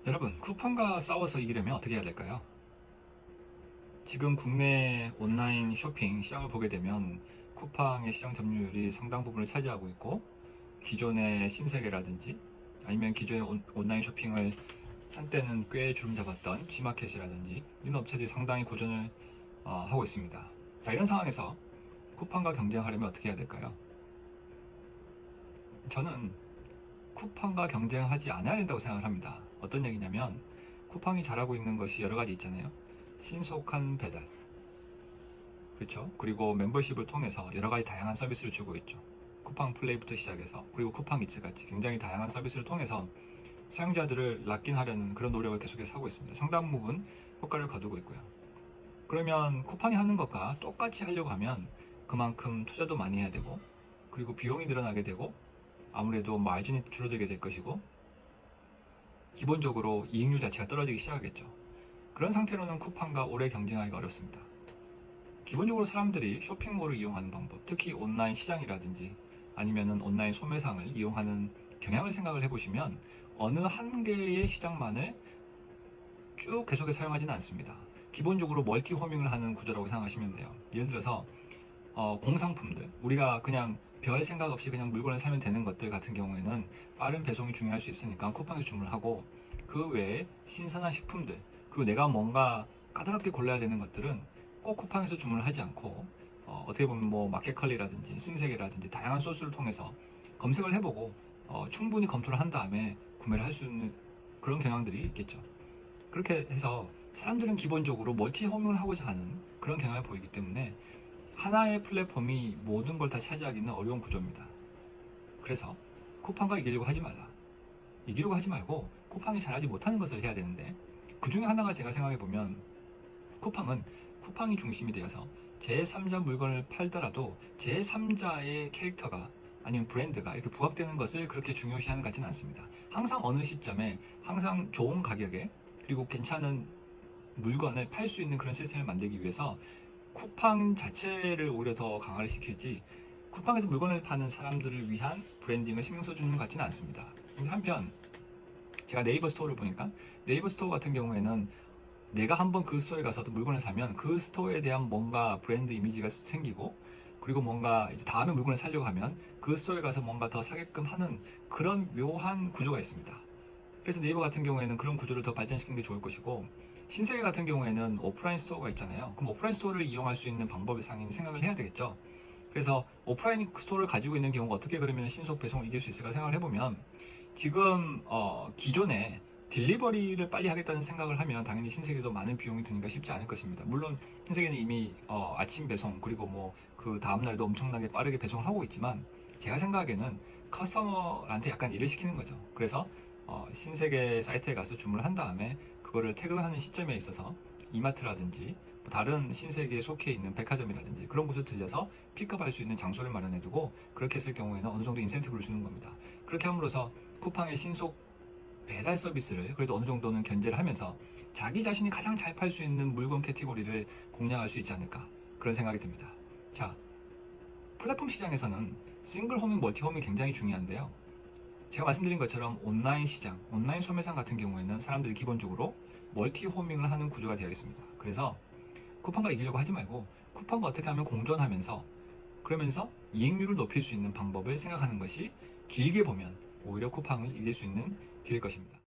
여러분, 쿠팡과 싸워서 이기려면 어떻게 해야 될까요? 지금 국내 온라인 쇼핑 시장을 보게 되면 쿠팡의 시장 점유율이 상당 부분을 차지하고 있고, 기존의 신세계라든지 아니면 기존의 온라인 쇼핑을 한때는 꽤 주름 잡았던 G마켓이라든지 이런 업체들이 상당히 고전을 하고 있습니다. 자, 이런 상황에서 쿠팡과 경쟁하려면 어떻게 해야 될까요? 저는 쿠팡과 경쟁하지 않아야 된다고 생각을 합니다. 어떤 얘기냐면, 쿠팡이 잘하고 있는 것이 여러 가지 있잖아요. 신속한 배달, 그렇죠? 그리고 멤버십을 통해서 여러 가지 다양한 서비스를 주고 있죠. 쿠팡 플레이부터 시작해서, 그리고 쿠팡 이츠 같이 굉장히 다양한 서비스를 통해서 사용자들을 락인하려는 그런 노력을 계속해서 하고 있습니다. 상당 부분 효과를 거두고 있고요. 그러면 쿠팡이 하는 것과 똑같이 하려고 하면 그만큼 투자도 많이 해야 되고, 그리고 비용이 늘어나게 되고, 아무래도 마진이 줄어들게 될 것이고, 기본적으로 이익률 자체가 떨어지기 시작하겠죠. 그런 상태로는 쿠팡과 오래 경쟁하기가 어렵습니다. 기본적으로 사람들이 쇼핑몰을 이용하는 방법, 특히 온라인 시장이라든지 아니면은 온라인 소매상을 이용하는 경향을 생각을 해보시면 어느 한 개의 시장만을 쭉 계속해서 사용하지는 않습니다. 기본적으로 멀티 호밍을 하는 구조라고 생각하시면 돼요. 예를 들어서 공상품들, 우리가 그냥 별 생각 없이 그냥 물건을 사면 되는 것들 같은 경우에는 빠른 배송이 중요할 수 있으니까 쿠팡에서 주문을 하고, 그 외에 신선한 식품들, 그리고 내가 뭔가 까다롭게 골라야 되는 것들은 꼭 쿠팡에서 주문을 하지 않고 어떻게 보면 뭐 마켓컬리라든지 신세계라든지 다양한 소스를 통해서 검색을 해보고 충분히 검토를 한 다음에 구매를 할 수 있는 그런 경향들이 있겠죠. 그렇게 해서 사람들은 기본적으로 멀티 호밍을 하고자 하는 그런 경향을 보이기 때문에 하나의 플랫폼이 모든 걸 다 차지하기는 어려운 구조입니다. 그래서 쿠팡과 이기려고 하지 말라. 이기려고 하지 말고 쿠팡이 잘하지 못하는 것을 해야 되는데, 그 중에 하나가 제가 생각해보면, 쿠팡은 쿠팡이 중심이 되어서 제3자 물건을 팔더라도 제3자의 캐릭터가 아니면 브랜드가 이렇게 부각되는 것을 그렇게 중요시하는 것 같지는 않습니다. 항상 어느 시점에 항상 좋은 가격에 그리고 괜찮은 물건을 팔 수 있는 그런 시스템을 만들기 위해서 쿠팡 자체를 오히려 더 강화를 시킬지, 쿠팡에서 물건을 파는 사람들을 위한 브랜딩을 신경 써주는 것 같지는 않습니다. 한편 제가 네이버 스토어를 보니까, 네이버 스토어 같은 경우에는 내가 한번 그 스토어에 가서 물건을 사면 그 스토어에 대한 뭔가 브랜드 이미지가 생기고, 그리고 뭔가 이제 다음에 물건을 사려고 하면 그 스토어에 가서 뭔가 더 사게끔 하는 그런 묘한 구조가 있습니다. 그래서 네이버 같은 경우에는 그런 구조를 더 발전시키는 게 좋을 것이고, 신세계 같은 경우에는 오프라인 스토어가 있잖아요. 그럼 오프라인 스토어를 이용할 수 있는 방법을 상인 생각을 해야 되겠죠. 그래서 오프라인 스토어를 가지고 있는 경우가 어떻게 그러면 신속 배송을 이길 수 있을까 생각을 해보면, 지금 기존에 딜리버리를 빨리 하겠다는 생각을 하면 당연히 신세계도 많은 비용이 드니까 쉽지 않을 것입니다. 물론 신세계는 이미 아침 배송, 그리고 뭐 그 다음날도 엄청나게 빠르게 배송을 하고 있지만, 제가 생각하기에는 커스터머한테 약간 일을 시키는 거죠. 그래서 신세계 사이트에 가서 주문을 한 다음에 그거를 태그하는 시점에 있어서 이마트라든지 다른 신세계에 속해 있는 백화점이라든지 그런 곳을 들려서 픽업할 수 있는 장소를 마련해두고, 그렇게 했을 경우에는 어느 정도 인센티브를 주는 겁니다. 그렇게 함으로써 쿠팡의 신속 배달 서비스를 그래도 어느 정도는 견제를 하면서 자기 자신이 가장 잘 팔 수 있는 물건 캐티고리를 공략할 수 있지 않을까, 그런 생각이 듭니다. 자, 플랫폼 시장에서는 싱글 호밍, 멀티 호밍이 굉장히 중요한데요. 제가 말씀드린 것처럼 온라인 시장, 온라인 소매상 같은 경우에는 사람들이 기본적으로 멀티 호밍을 하는 구조가 되어 있습니다. 그래서 쿠팡과 이기려고 하지 말고 쿠팡과 어떻게 하면 공존하면서, 그러면서 이익률을 높일 수 있는 방법을 생각하는 것이 길게 보면 오히려 쿠팡을 이길 수 있는 길일 것입니다.